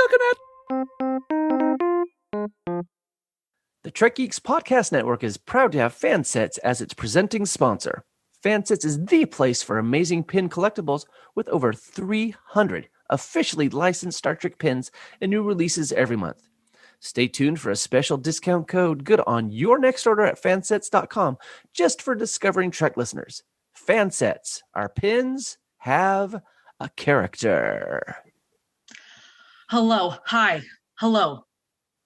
looking at? The Trek Geeks Podcast Network is proud to have Fansets as its presenting sponsor. Fansets is the place for amazing pin collectibles with over 300 officially licensed Star Trek pins and new releases every month. Stay tuned for a special discount code good on your next order at fansets.com just for Discovering Trek listeners. Fansets, our pins have a character. Hello. Hi. Hello.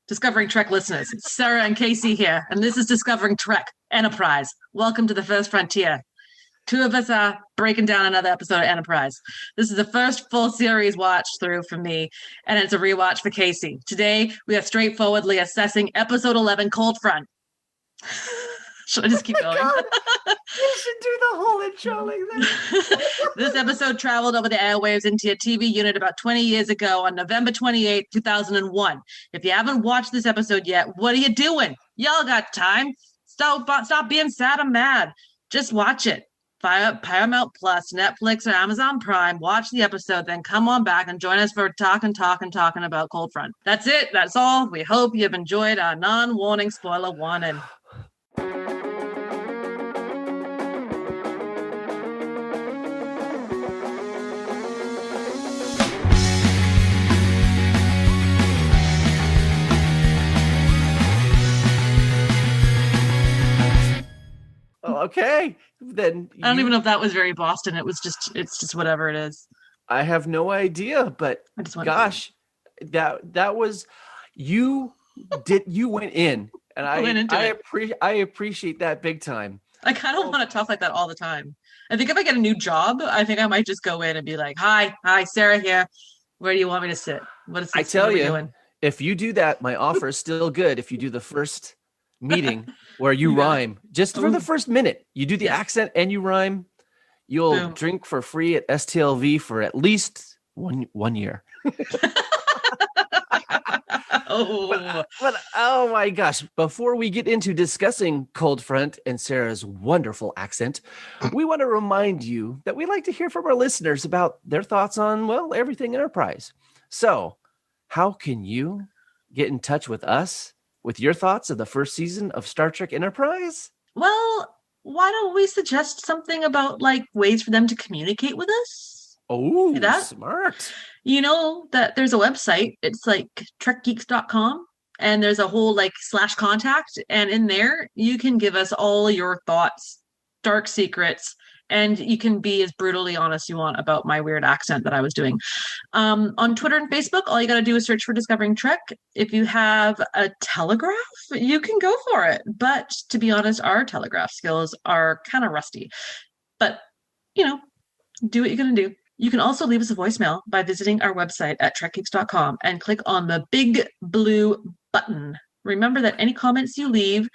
Discovering Trek listeners. It's Sara and Kasey here, and this is Discovering Trek Enterprise. Welcome to the First Frontier. Two of us are breaking down another episode of Enterprise. This is the first full series watch through for me, and it's a rewatch for Kasey. Today, we are straightforwardly assessing episode 11, Cold Front. Should I just keep going? God. You should do the whole intro like that. This episode traveled over the airwaves into your TV unit about 20 years ago on November 28, 2001. If you haven't watched this episode yet, what are you doing? Y'all got time. Stop being sad and mad. Just watch it. Fire up Paramount Plus, Netflix, or Amazon Prime. Watch the episode, then come on back and join us for talking about Cold Front. That's it. That's all. We hope you've enjoyed our non-warning spoiler warning. Okay, then I don't even know if that was very Boston. It's just whatever it is. I have no idea, but gosh, that was you went in, and I appreciate that big time. I kind of want to talk like that all the time. I think if I get a new job, I think I might just go in and be like, "Hi, Sarah here. Where do you want me to sit? What is this? I tell you, if you do that, my offer is still good. If you do the first meeting where you rhyme just for the first minute, you do the accent and you rhyme, you'll drink for free at STLV for at least one year. But oh my gosh, before we get into discussing Cold Front and Sarah's wonderful accent, we want to remind you that we like to hear from our listeners about their thoughts on, well, everything Enterprise. So how can you get in touch with us with your thoughts of the first season of Star Trek Enterprise? Well, why don't we suggest something about like ways for them to communicate with us? Oh, smart. You know that there's a website. It's like trekgeeks.com, and there's a whole like /contact, and in there you can give us all your thoughts, dark secrets, and you can be as brutally honest you want about my weird accent that I was doing. On Twitter and Facebook, all you got to do is search for Discovering Trek. If you have a telegraph, you can go for it. But to be honest, our telegraph skills are kind of rusty. But, do what you're going to do. You can also leave us a voicemail by visiting our website at trekgeeks.com and click on the big blue button. Remember that any comments you leave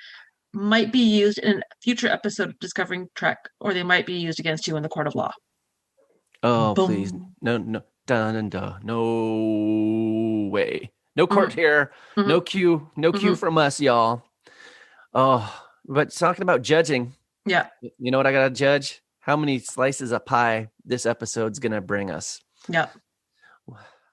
might be used in a future episode of Discovering Trek, or they might be used against you in the court of law. Oh, boom. Please. No, no way. No court here. Mm-hmm. No cue from us, y'all. Oh, but talking about judging. Yeah. You know what I got to judge? How many slices of pie this episode's going to bring us. Yeah.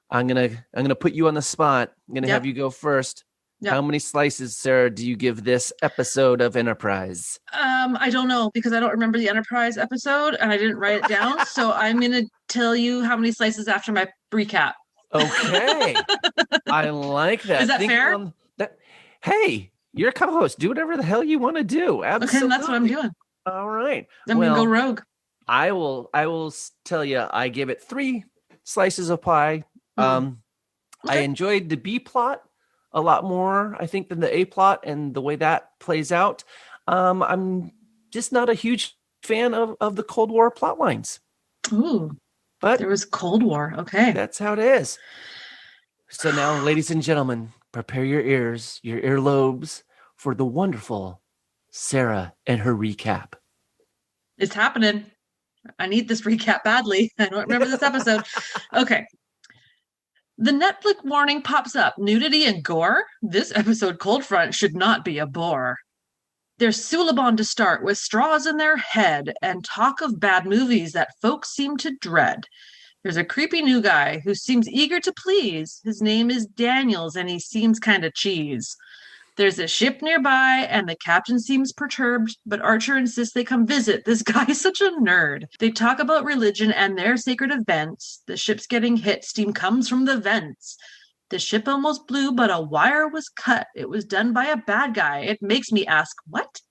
I'm going to put you on the spot. I'm going to have you go first. Yep. How many slices, Sarah, do you give this episode of Enterprise? I don't know, because I don't remember the Enterprise episode and I didn't write it down. So I'm going to tell you how many slices after my recap. Okay. I like that. Is that fair? Hey, you're a co-host. Do whatever the hell you want to do. Absolutely. Okay, that's what I'm doing. All right. I'm going to go rogue. I will tell you, I give it 3 slices of pie. Okay. I enjoyed the B plot a lot more, I think, than the A plot and the way that plays out. I'm just not a huge fan of the Cold War plot lines. Ooh, but there was Cold War. Okay. That's how it is. So now, ladies and gentlemen, prepare your ears, your earlobes for the wonderful Sarah and her recap. It's happening. I need this recap badly. I don't remember this episode. Okay. The Netflix warning pops up. Nudity and gore? This episode, Cold Front, should not be a bore. There's Suliban to start, with straws in their head and talk of bad movies that folks seem to dread. There's a creepy new guy who seems eager to please. His name is Daniels, and he seems kind of cheese. There's a ship nearby, and the captain seems perturbed, but Archer insists they come visit. This guy's such a nerd. They talk about religion and their sacred events. The ship's getting hit. Steam comes from the vents. The ship almost blew, but a wire was cut. It was done by a bad guy. It makes me ask, what?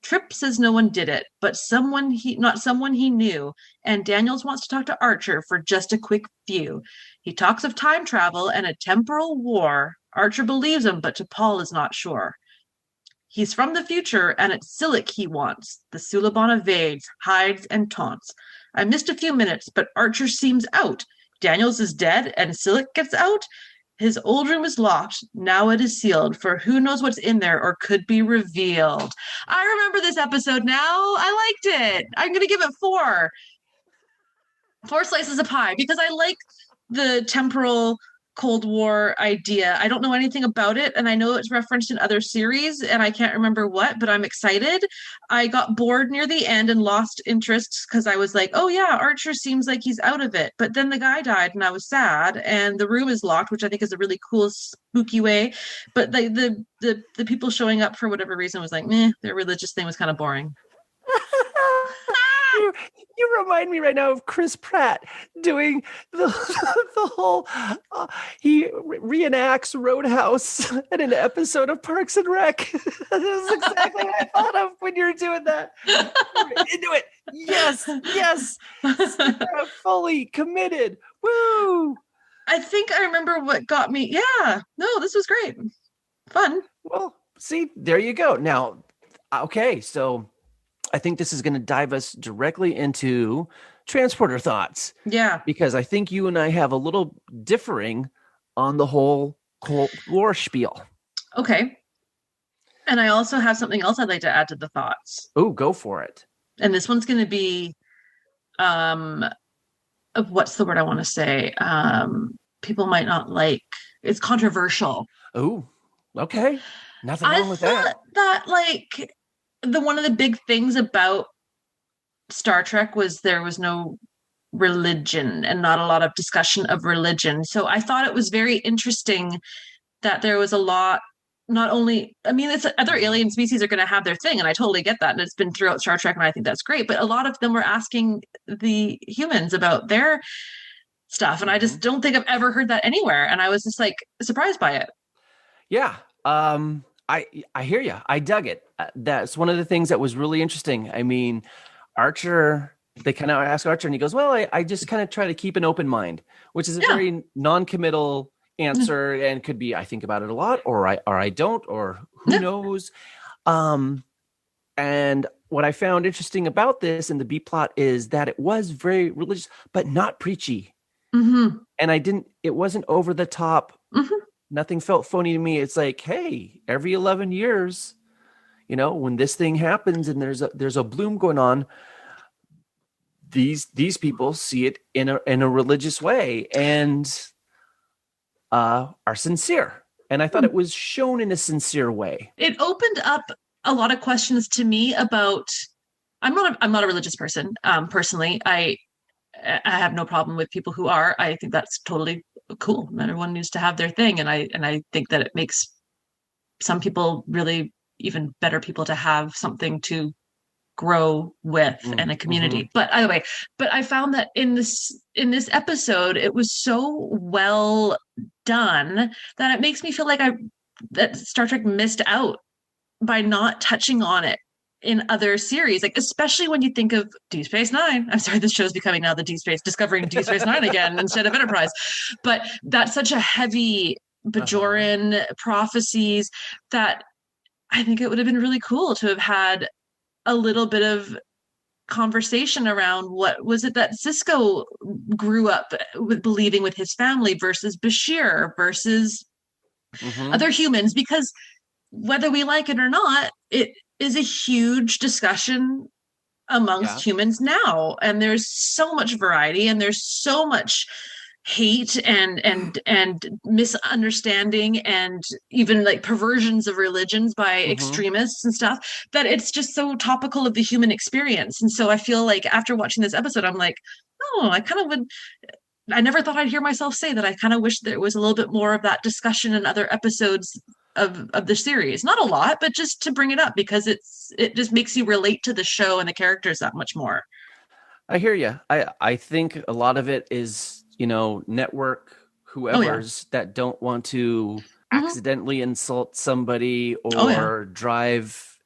Tripp says no one did it, but not someone he knew. And Daniels wants to talk to Archer for just a quick few. He talks of time travel and a temporal war. Archer believes him, but T'Pol is not sure. He's from the future, and it's Silik he wants. The Suliban evades, hides, and taunts. I missed a few minutes, but Archer seems out. Daniels is dead, and Silik gets out. His old room is locked. Now it is sealed, for who knows what's in there or could be revealed. I remember this episode now. I liked it. I'm going to give it 4. 4 slices of pie, because I like the temporal Cold War idea. I don't know anything about it, and I know it's referenced in other series, and I can't remember what, but I'm excited. I got bored near the end and lost interest because I was like, oh yeah, Archer seems like he's out of it. But then the guy died, and I was sad, and the room is locked, which I think is a really cool, spooky way. But the people showing up for whatever reason was like, meh, their religious thing was kind of boring. You remind me right now of Chris Pratt doing the whole, he reenacts Roadhouse in an episode of Parks and Rec. That is exactly what I thought of when you were doing that. Into it. Yes. Sarah fully committed. Woo! I think I remember what got me. Yeah. No, this was great. Fun. Well, see, there you go. Now, okay, so I think this is going to dive us directly into transporter thoughts. Yeah. Because I think you and I have a little differing on the whole Cold War spiel. Okay. And I also have something else I'd like to add to the thoughts. Oh, go for it. And this one's going to be, what's the word I want to say? People might not like. It's controversial. Oh, okay. Nothing wrong with that. That like one of the big things about Star Trek was there was no religion and not a lot of discussion of religion. So I thought it was very interesting that there was a lot, not only, I mean, it's other alien species are going to have their thing, and I totally get that. And it's been throughout Star Trek, and I think that's great. But a lot of them were asking the humans about their stuff. And I just don't think I've ever heard that anywhere. And I was just like surprised by it. Yeah. I hear you. I dug it. That's one of the things that was really interesting. I mean, Archer, they kind of ask Archer and he goes, well, I just kind of try to keep an open mind, which is a very non-committal answer and could be, I think about it a lot, or I don't, or who knows. And what I found interesting about this in the B plot is that it was very religious, but not preachy. Mm-hmm. And it wasn't over the top. Mm-hmm. Nothing felt phony to me. It's like, hey, every 11 years, when this thing happens and there's a bloom going on, these people see it in a religious way and are sincere. And I thought it was shown in a sincere way. It opened up a lot of questions to me about. I'm not a religious person. Personally, I have no problem with people who are. I think that's totally cool. Everyone needs to have their thing, and I think that it makes some people really even better people to have something to grow with and a community. Mm-hmm. But either way, I found that in this episode, it was so well done that it makes me feel like that Star Trek missed out by not touching on it in other series, like especially when you think of Deep Space Nine. I'm sorry, this show's becoming now discovering Deep Space Nine again instead of Enterprise. But that's such a heavy Bajoran prophecies that I think it would have been really cool to have had a little bit of conversation around what was it that Sisko grew up with believing with his family versus Bashir versus other humans, because whether we like it or not, it is a huge discussion amongst humans now. And there's so much variety and there's so much hate and misunderstanding and even like perversions of religions by extremists and stuff, that it's just so topical of the human experience. And so I feel like after watching this episode, I'm like, oh, I kind of would I never thought I'd hear myself say that. I kind of wish there was a little bit more of that discussion in other episodes of the series. Not a lot, but just to bring it up because it just makes you relate to the show and the characters that much more. I hear you. I think a lot of it is, network Oh yeah. whoever's that don't want to Hmm. accidentally insult somebody Oh yeah. or drive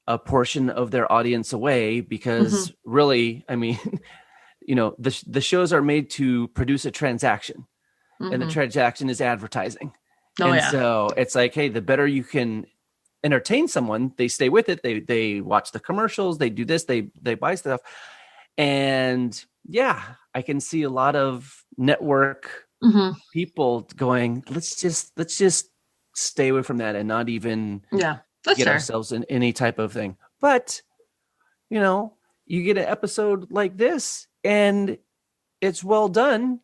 a portion of their audience away Hmm. because really, I mean, the shows are made to produce a transaction, and the Hmm. transaction is advertising. Oh And yeah. so it's like, hey, the better you can entertain someone, they stay with it. They watch the commercials, they do this, they buy stuff. And yeah, I can see a lot of network Hmm. people going, let's just stay away from that and not even Yeah. That's get fair. ourselves in any type of thing. But, you know, you get an episode like this and it's well done.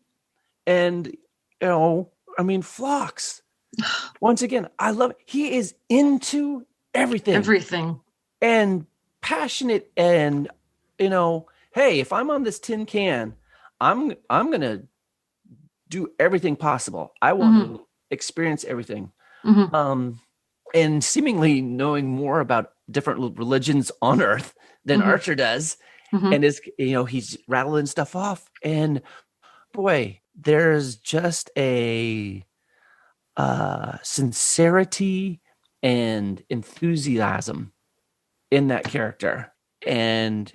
And, I mean, Phlox, once again, I love it. He is into everything Everything. and passionate and, hey, if I'm on this tin can, I'm gonna do everything possible. I want Hmm. to experience everything. Hmm. Um, and seemingly knowing more about different religions on Earth than Hmm. Archer does, Hmm. and he's rattling stuff off. And boy, there's just a sincerity and enthusiasm in that character, and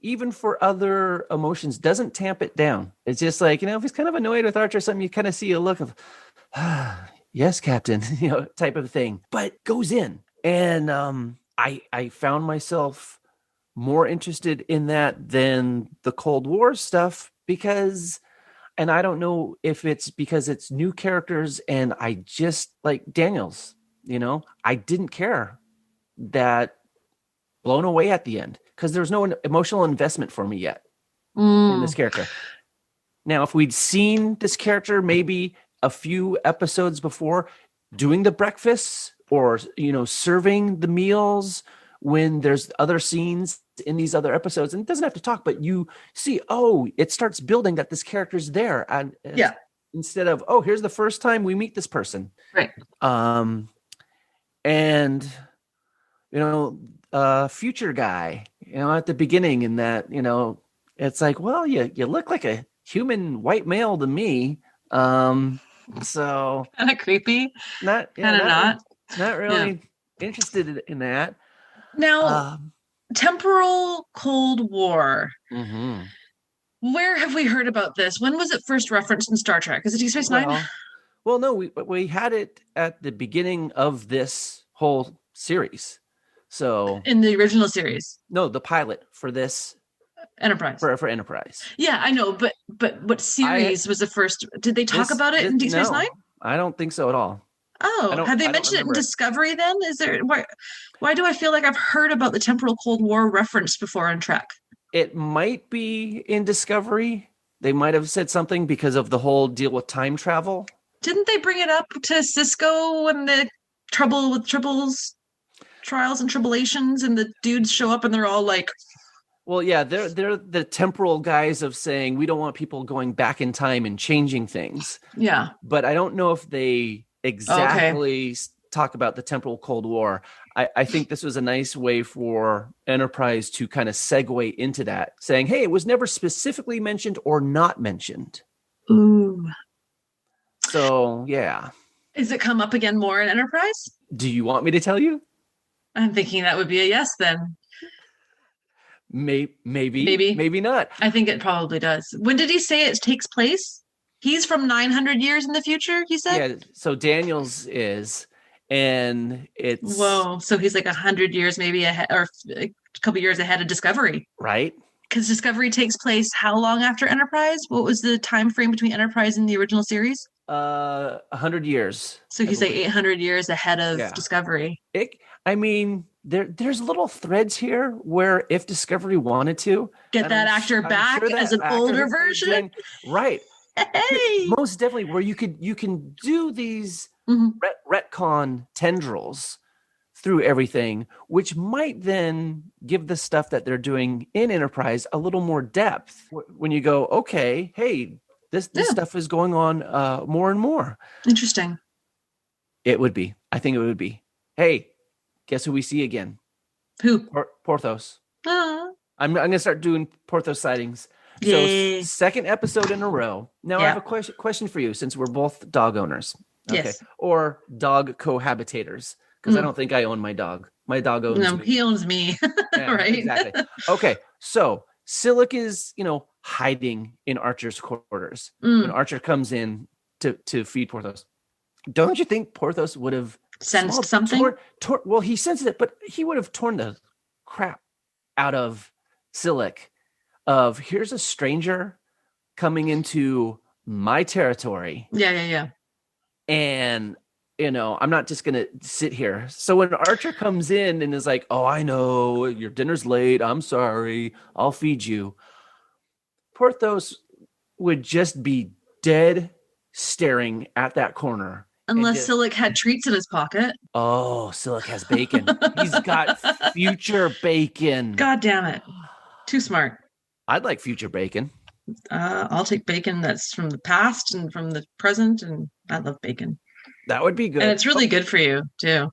even for other emotions doesn't tamp it down. It's just like, if he's kind of annoyed with Archer or something, you kind of see a look of yes, Captain, type of thing, but goes in. And I found myself more interested in that than the Cold War stuff because, and I don't know if it's because it's new characters and I just like Daniels, I didn't care that blown away at the end because there's no emotional investment for me yet in this Mm. character. Now, if we'd seen this character maybe a few episodes before doing the breakfasts or, serving the meals when there's other scenes in these other episodes, and it doesn't have to talk, but you see, oh, it starts building that this character's there. And Yeah. instead of, oh, here's the first time we meet this person. Right. Um, and future guy, at the beginning in that, it's like, well, you look like a human white male to me. So Kind of creepy. not, yeah, Kind of not. not Yeah. really interested in that. Now, Um, temporal Cold War. mhm. Where have we heard about this? When was it first referenced in Star Trek? Is it Deep Space Nine? Well, no, we had it at the beginning of this whole series. So In the original series, no, the pilot for this Enterprise. for Enterprise. Yeah, I know, but what I series was the first? Did they talk this about it this in Deep Space Nine? no, I don't think so at all. Oh, have they I don't mentioned it in remember it. Discovery then? Is there why do I feel like I've heard about the temporal Cold War referenced before in Trek? It might be in Discovery. They might have said something because of the whole deal with time travel. Didn't they bring it up to Cisco when the trouble with triples, trials and tribulations, and the dudes show up and they're all like, Well, yeah, they're the temporal guys of saying we don't want people going back in time and changing things. yeah, But I don't know if they okay, exactly talk about the temporal Cold War. I think this was a nice way for Enterprise to kind of segue into that, saying, hey, it was never specifically mentioned or not mentioned. ooh. So, yeah. Is it come up again more in Enterprise? Do you want me to tell you? I'm thinking that would be a yes then. Maybe, Maybe. maybe not. I think it probably does. When did he say it takes place? He's from 900 years in the future, he said? Yeah, so Daniels is, and it's Whoa. So he's like 100 years maybe ahead or a couple years ahead of Discovery. right. Because Discovery takes place how long after Enterprise? What was the time frame between Enterprise and the original series? 100 years. So I he's like believe. 800 years ahead of Yeah. Discovery. I mean, there's little threads here where if Discovery wanted to Get and that actor back as an older version. right, Hey. most definitely, where you can do these Mhm. retcon tendrils through everything, which might then give the stuff that they're doing in Enterprise a little more depth. When you go, okay, hey, This Yeah. stuff is going on more and more. Interesting. It would be. I think it would be. Hey, guess who we see again? Who? Porthos. Ah, I'm going to start doing Porthos sightings. yay. So second episode in a row. Now I Yeah. have a question for you, since we're both dog owners. Okay. Yes. Or dog cohabitators, because I don't think I own my dog. My dog owns No, me. he owns me. Yeah, right. exactly. Okay. So Silic is, hiding in Archer's quarters when Archer comes in to feed Porthos. Don't you think Porthos would have Sensed something? Well, he sensed it, but he would have torn the crap out of Silic of, here's a stranger coming into my territory. Yeah. And, I'm not just going to sit here. So when Archer comes in and is like, oh, I know your dinner's late. I'm sorry. I'll feed you. Porthos would just be dead staring at that corner. Unless Silic had treats in his pocket. Oh, Silic has bacon. He's got future bacon. God damn it. Too smart. I'd like future bacon. I'll take bacon that's from the past and from the present, and I love bacon. That would be good. And it's really good for you, too.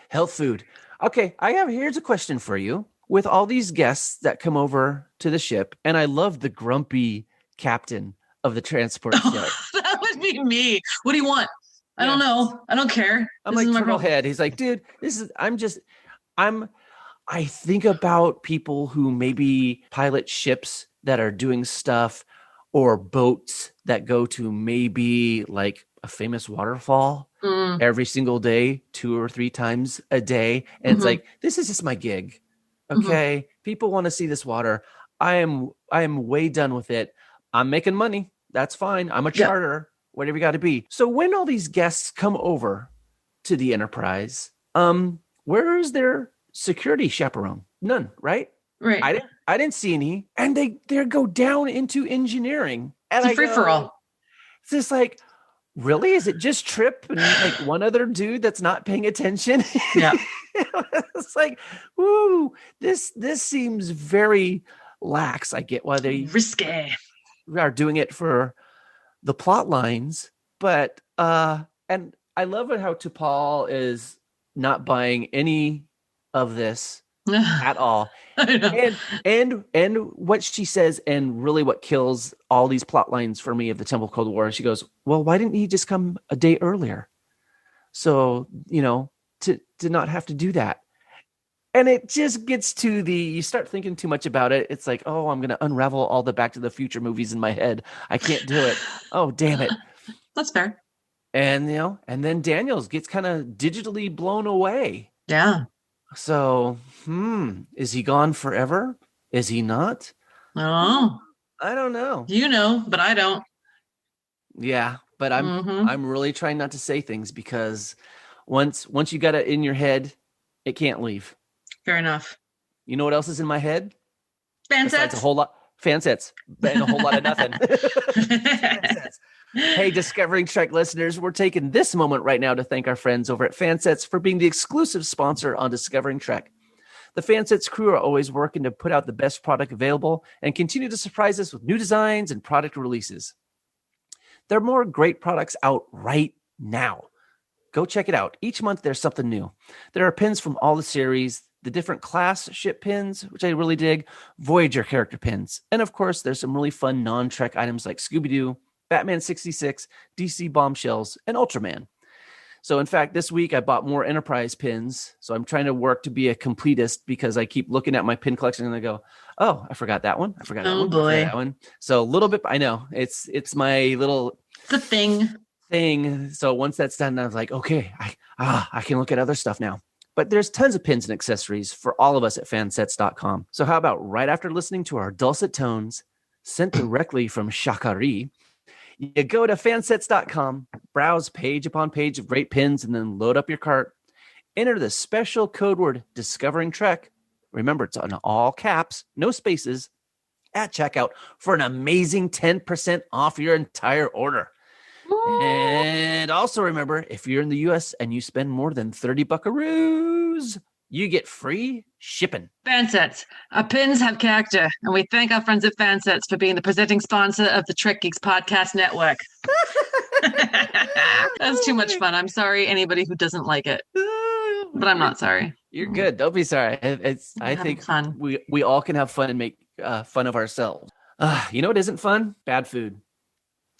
Health food. Okay, here's a question for you. With all these guests that come over to the ship, and I love the grumpy captain of the transport ship. That would be me. What do you want? I don't know. I don't care. I'm like Turtlehead. He's like, dude, I think about people who maybe pilot ships that are doing stuff, or boats that go to maybe like a famous waterfall every single day, 2 or 3 times a day. And it's like, this is just my gig. Okay. People want to see this water. I am way done with it. I'm making money. That's fine. I'm a charter, whatever you got to be. So when all these guests come over to the Enterprise, where is their security chaperone? None, right? Right. I didn't see any. And they go down into engineering. And it's a free-for-all. It's just like, really? Is it just Trip and like one other dude that's not paying attention? Yeah. It's like, woo, this seems very lax. I get why they risque are doing it for the plot lines, but and I love it how T'Pol is not buying any of this at all. And what she says, and really what kills all these plot lines for me of the Temple of Cold War, she goes, well, why didn't he just come a day earlier? So, to not have to do that. And it just gets to you start thinking too much about it. It's like, oh, I'm going to unravel all the Back to the Future movies in my head. I can't do it. Oh, damn it. That's fair. And, and then Daniels gets kind of digitally blown away. Yeah. So, is he gone forever? Is he not? Oh, I don't know. You know, but I don't. Yeah, but I'm really trying not to say things, because once you got it in your head, it can't leave. Fair enough. You know what else is in my head? Fan sets. A whole lot. Fan sets. And a whole lot of nothing. Hey, Discovering Trek listeners, we're taking this moment right now to thank our friends over at Fansets for being the exclusive sponsor on Discovering Trek. The Fansets crew are always working to put out the best product available and continue to surprise us with new designs and product releases. There are more great products out right now. Go check it out. Each month there's something new. There are pins from all the series, the different class ship pins, which I really dig, Voyager character pins. And of course, there's some really fun non-Trek items like Scooby-Doo, Batman 66, DC Bombshells, and Ultraman. So in fact, this week I bought more Enterprise pins. So I'm trying to work to be a completist, because I keep looking at my pin collection and I go, oh, I forgot that one. I forgot that one. Boy. I forgot that one. So a little bit, I know it's my little the thing. So once that's done, I was like, okay, I can look at other stuff now. But there's tons of pins and accessories for all of us at fansets.com. So how about right after listening to our dulcet tones sent directly from Shakari, you go to fansets.com, browse page upon page of great pins, and then load up your cart. Enter the special code word Discovering Trek. Remember, it's on all caps, no spaces, at checkout for an amazing 10% off your entire order. And also remember, if you're in the U.S. and you spend more than 30 buckaroos, you get free shipping. Fansets. Our pins have character, and we thank our friends at Fansets for being the presenting sponsor of the Trek Geeks Podcast Network. That's too much fun. I'm sorry, anybody who doesn't like it, but I'm not sorry. You're good. Don't be sorry. I think fun. we all can have fun and make fun of ourselves. You know what isn't fun? Bad food.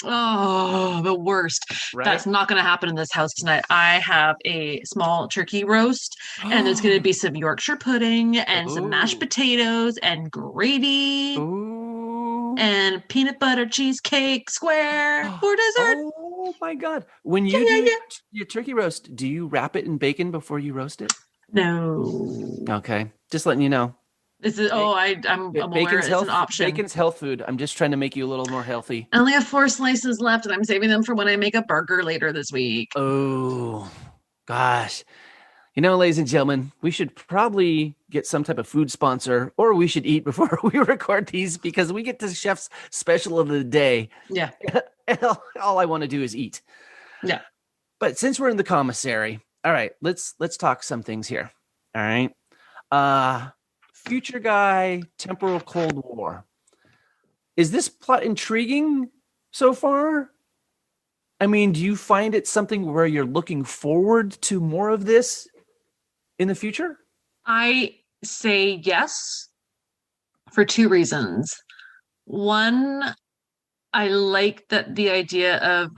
Oh, the worst. Right? That's not going to happen in this house tonight. I have a small turkey roast, and there's going to be some Yorkshire pudding and some mashed potatoes and gravy and peanut butter cheesecake square for dessert. Oh my God. When you do your turkey roast, do you wrap it in bacon before you roast it? No. Okay. Just letting you know. I'm aware it's an option. Bacon's health food. I'm just trying to make you a little more healthy. I only have 4 slices left, and I'm saving them for when I make a burger later this week. Oh, gosh. You know, ladies and gentlemen, we should probably get some type of food sponsor, or we should eat before we record these, because we get the chef's special of the day. Yeah. All I want to do is eat. Yeah. But since we're in the commissary, all right, let's talk some things here. All right. Future guy, temporal Cold War. Is this plot intriguing so far? I mean, do you find it something where you're looking forward to more of this in the future? I say yes for 2 reasons. One, I like that the idea of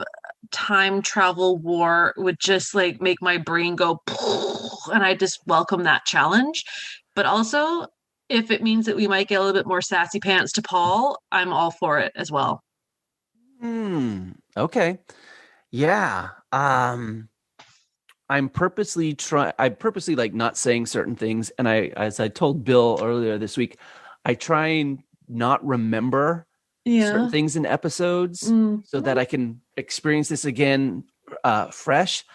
time travel war would just like make my brain go, and I just welcome that challenge. But also, if it means that we might get a little bit more sassy pants to Paul, I'm all for it as well. Okay. Yeah. I'm purposely like not saying certain things. And as I told Bill earlier this week, I try and not remember certain things in episodes so that I can experience this again fresh.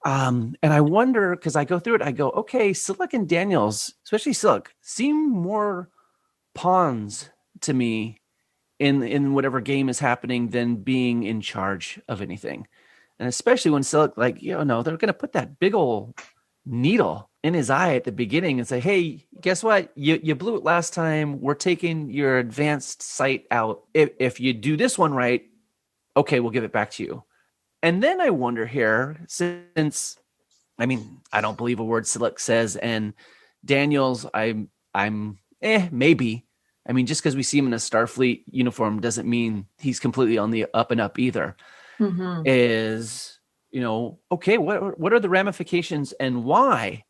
And I wonder, because I go through it, I go, okay, Silik and Daniels, especially Silik, seem more pawns to me in whatever game is happening than being in charge of anything. And especially when Silik, like, they're going to put that big old needle in his eye at the beginning and say, hey, guess what? You blew it last time. We're taking your advanced sight out. If you do this one right, okay, we'll give it back to you. And then I wonder here, since, I mean, I don't believe a word Silik says, and Daniels, I'm maybe. I mean, just because we see him in a Starfleet uniform doesn't mean he's completely on the up and up either. Mm-hmm. Is, okay, what are the ramifications and why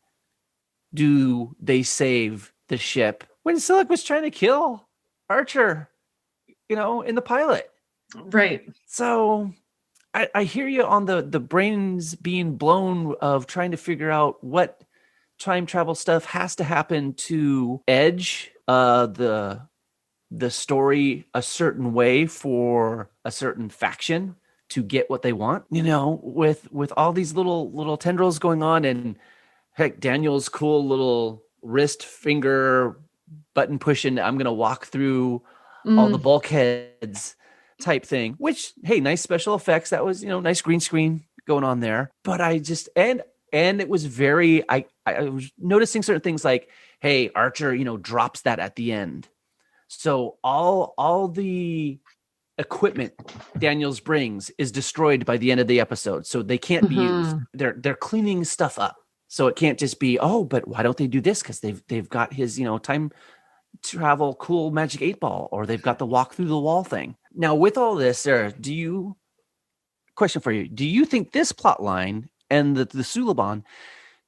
do they save the ship when Silik was trying to kill Archer, in the pilot? Right. So I hear you on the brains being blown of trying to figure out what time travel stuff has to happen to edge the story a certain way for a certain faction to get what they want, with all these little tendrils going on, and heck, Daniel's cool little wrist finger button pushing, I'm going to walk through all the bulkheads type thing, which, hey, nice special effects. That was, nice green screen going on there. But I just, and it was very, I was noticing certain things like, hey, Archer, drops that at the end. So all the equipment Daniels brings is destroyed by the end of the episode. So they can't be used. They're cleaning stuff up. So it can't just be, but why don't they do this? Because they've got his, time travel cool magic 8-ball, or they've got the walk through the wall thing. Now, with all this, Sarah, question for you. Do you think this plot line and the Suliban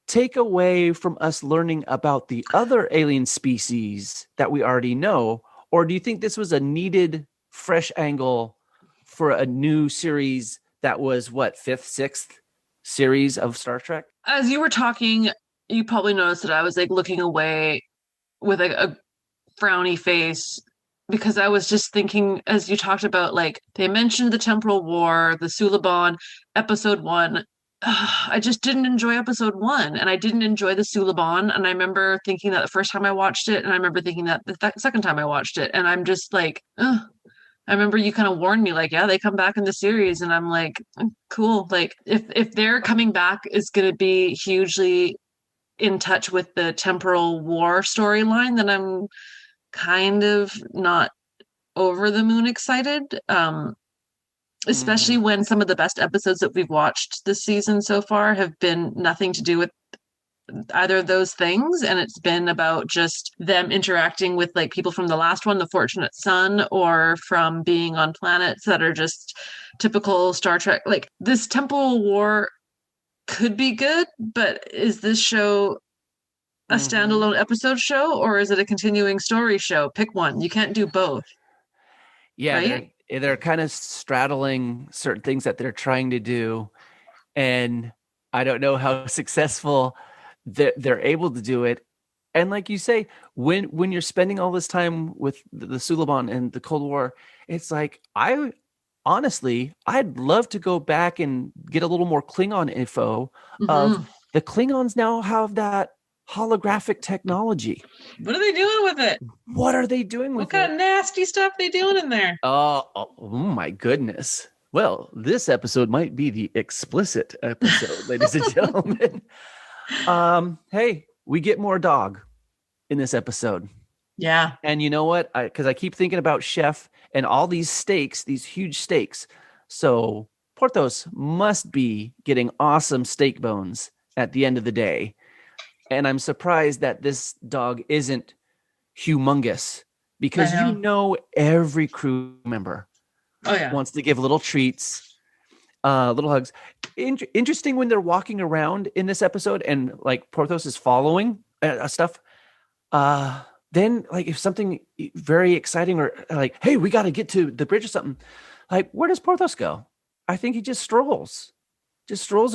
take away from us learning about the other alien species that we already know? Or do you think this was a needed fresh angle for a new series that was 5th, 6th series of Star Trek? As you were talking, you probably noticed that I was like looking away with a frowny face, because I was just thinking, as you talked about, like, they mentioned the temporal war, the Suliban, episode 1. I just didn't enjoy episode 1, and I didn't enjoy the Suliban. And I remember thinking that the first time I watched it, and I remember thinking that the second time I watched it, and I'm just like, I remember you kind of warned me, like, yeah, they come back in the series, and I'm like, cool. Like, if their coming back is going to be hugely in touch with the temporal war storyline, then I'm kind of not over the moon excited. Especially when some of the best episodes that we've watched this season so far have been nothing to do with either of those things, and it's been about just them interacting with like people from the last one, the Fortunate Son, or from being on planets that are just typical Star Trek. Like, this temporal war could be good, but is this show a standalone episode show, or is it a continuing story show? Pick one. You can't do both. Yeah, right? they're kind of straddling certain things that they're trying to do, and I don't know how successful they're able to do it. And like you say, when you're spending all this time with the Suliban and the Cold War, it's like, I'd love to go back and get a little more Klingon info of the Klingons now have that holographic technology. What are they doing with it? What are they doing with it? What kind of nasty stuff they doing in there? Oh my goodness. Well, this episode might be the explicit episode, ladies and gentlemen. Hey, we get more dog in this episode. Yeah. And you know what? Because I keep thinking about Chef and all these steaks, these huge steaks. So Porthos must be getting awesome steak bones at the end of the day. And I'm surprised that this dog isn't humongous, because you know every crew member wants to give little treats, little hugs. Interesting when they're walking around in this episode and like Porthos is following stuff. Then like if something very exciting or like, hey, we got to get to the bridge or something, like where does Porthos go? I think he just strolls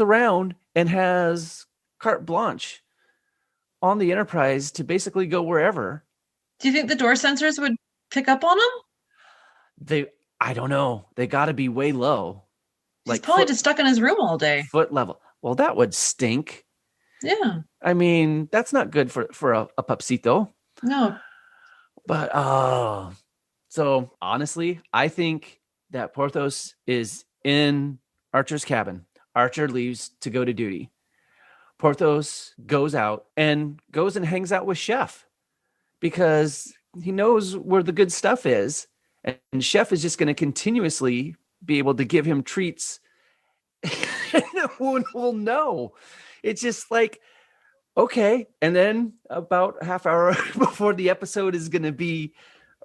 around and has carte blanche on the Enterprise to basically go wherever. Do you think the door sensors would pick up on him? I don't know. They got to be way low. He's probably just stuck in his room all day. Foot level. Well, that would stink. Yeah. I mean, that's not good for a pupsito. No. But so honestly, I think that Porthos is in Archer's cabin. Archer leaves to go to duty. Porthos goes out and hangs out with Chef because he knows where the good stuff is. And Chef is just going to continuously be able to give him treats. And no one will know. It's just like, okay. And then about a half hour before the episode is going to be,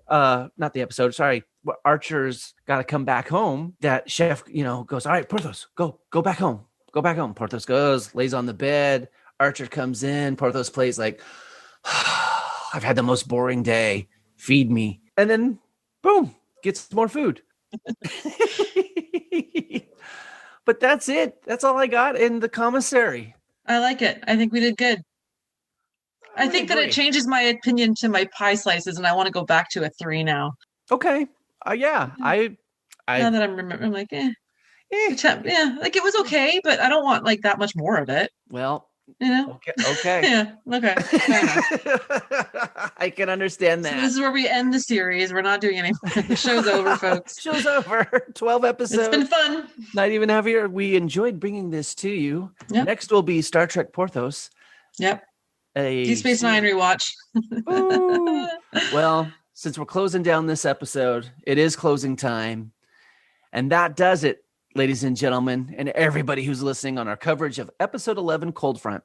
not the episode, sorry, Archer's got to come back home, that Chef, goes, all right, Porthos, go back home. Go back home. Porthos goes, lays on the bed. Archer comes in. Porthos plays like, I've had the most boring day. Feed me. And then, boom, gets more food. But that's it. That's all I got in the commissary. I like it. I think we did good. I think that it changes my opinion to my pie slices, and I want to go back to a 3 now. Okay. Yeah. I now that I'm remembering, I'm like, yeah, like it was okay, but I don't want like that much more of it. Well, okay. Yeah, okay. Fair enough. I can understand that. So this is where we end the series. We're not doing any more. The show's over, folks. Show's over. 12 episodes. It's been fun. Not even heavier. We enjoyed bringing this to you. Yep. Next will be Star Trek Porthos. Yep. Deep Space Nine rewatch. Well, since we're closing down this episode, it is closing time. And that does it, ladies and gentlemen, and everybody who's listening on our coverage of episode 11, Cold Front.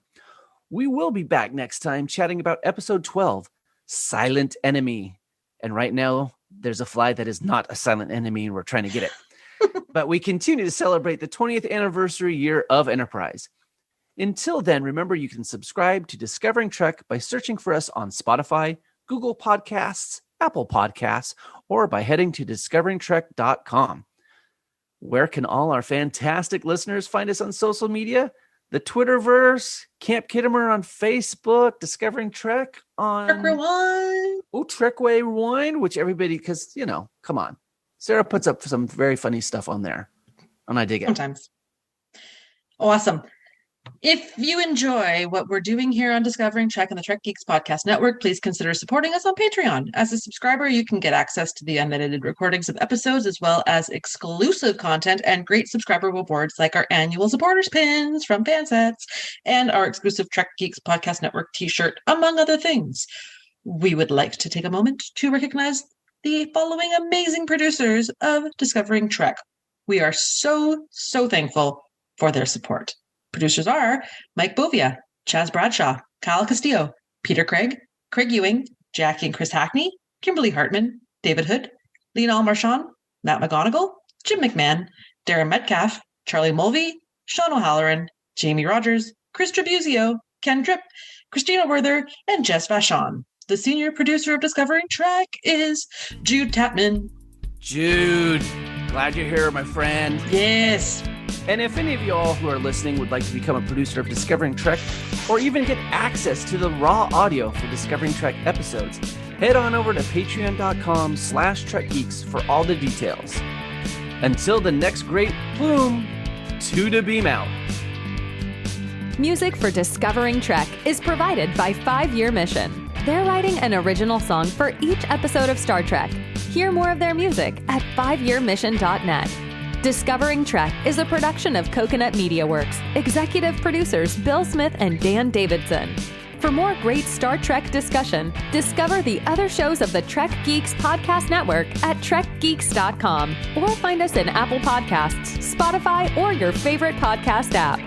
We will be back next time chatting about episode 12, Silent Enemy. And right now, there's a fly that is not a silent enemy, and we're trying to get it. But we continue to celebrate the 20th anniversary year of Enterprise. Until then, remember you can subscribe to Discovering Trek by searching for us on Spotify, Google Podcasts, Apple Podcasts, or by heading to discoveringtrek.com. Where can all our fantastic listeners find us on social media? The Twitterverse, Camp Kittimer on Facebook, Discovering Trek on Trek Rewind. Oh, Trekway Rewind, which everybody, because, come on. Sarah puts up some very funny stuff on there, and I dig it. Sometimes. Awesome. If you enjoy what we're doing here on Discovering Trek and the Trek Geeks Podcast Network, please consider supporting us on Patreon. As a subscriber, you can get access to the unedited recordings of episodes, as well as exclusive content and great subscriber rewards like our annual supporters pins from Fansets and our exclusive Trek Geeks Podcast Network t-shirt, among other things. We would like to take a moment to recognize the following amazing producers of Discovering Trek. We are so thankful for their support. Producers are Mike Bovia, Chaz Bradshaw, Kyle Castillo, Peter Craig, Craig Ewing, Jackie and Chris Hackney, Kimberly Hartman, David Hood, Lionel Marchand, Matt McGonigal, Jim McMahon, Darren Metcalf, Charlie Mulvey, Sean O'Halloran, Jamie Rogers, Chris Trabuzio, Ken Tripp, Christina Werther, and Jess Vachon. The senior producer of Discovering Trek is Jude Tapman. Jude, glad you're here, my friend. Yes. And if any of y'all who are listening would like to become a producer of Discovering Trek, or even get access to the raw audio for Discovering Trek episodes, head on over to patreon.com/trekgeeks for all the details. Until the next great Plume, to the beam out. Music for Discovering Trek is provided by 5 Year Mission. They're writing an original song for each episode of Star Trek. Hear more of their music at 5yearmission.net. Discovering Trek is a production of Coconut Media Works. Executive producers Bill Smith and Dan Davidson. For more great Star Trek discussion, discover the other shows of the Trek Geeks Podcast Network at trekgeeks.com or find us in Apple Podcasts, Spotify, or your favorite podcast app.